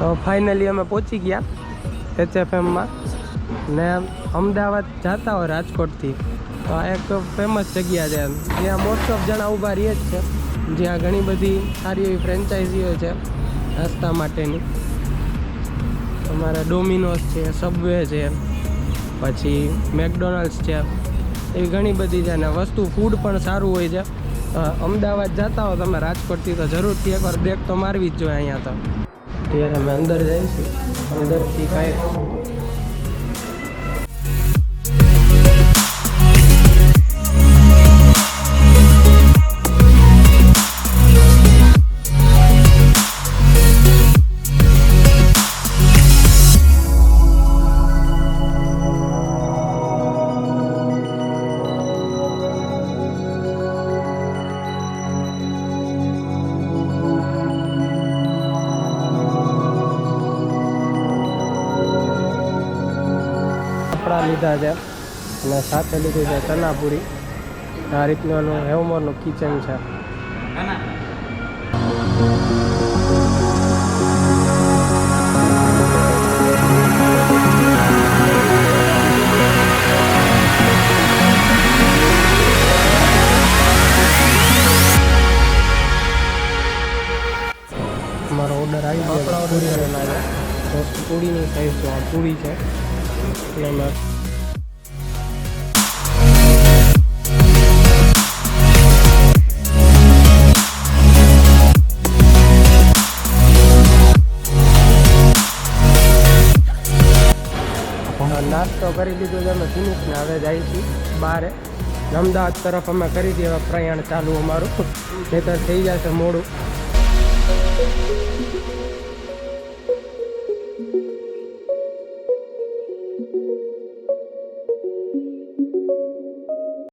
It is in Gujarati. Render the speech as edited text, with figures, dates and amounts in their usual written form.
તો ફાઇનલી અમે પહોંચી ગયા HFMમાં ને અમદાવાદ જતા હોય રાજકોટથી તો આ એક ફેમસ જગ્યા છે જ્યાં મોસ્ટ ઓફ જણા ઊભા રહે જ છે, જ્યાં ઘણી બધી સારી એવી ફ્રેન્ચાઇઝીઓ છે નાસ્તા માટેની. અમારે ડોમિનોસ છે, સબવે છે, પછી મેકડોનલ્ડ્સ છે, એવી ઘણી બધી છે ને વસ્તુ ફૂડ પણ સારું હોય છે. અમદાવાદ જતા હો તમે રાજકોટથી તો જરૂરથી એકવાર બ્રેક તો મારવી જ જોઈએ અહીંયા. તો અત્યારે અમે અંદર જઈશું, અંદરથી કાંઈ લીધા છે અને સાથે લીધું છે ચનાપુરી. આ રીતનું હેવમોરનું કિચન છે. અમારો ઓર્ડર આવી ગયો પૂરી કરેલા છે. પૂરીની સાઈઝ જો આ પૂરી છે એટલે નાસ્તો કરી લીધો છે અમે ફિનિશને હવે જાય છીએ બહાર અમદાવાદ તરફ અમે કરી દઈએ. હવે પ્રયાણ ચાલુ અમારું, નહીંતર થઈ જશે મોડું.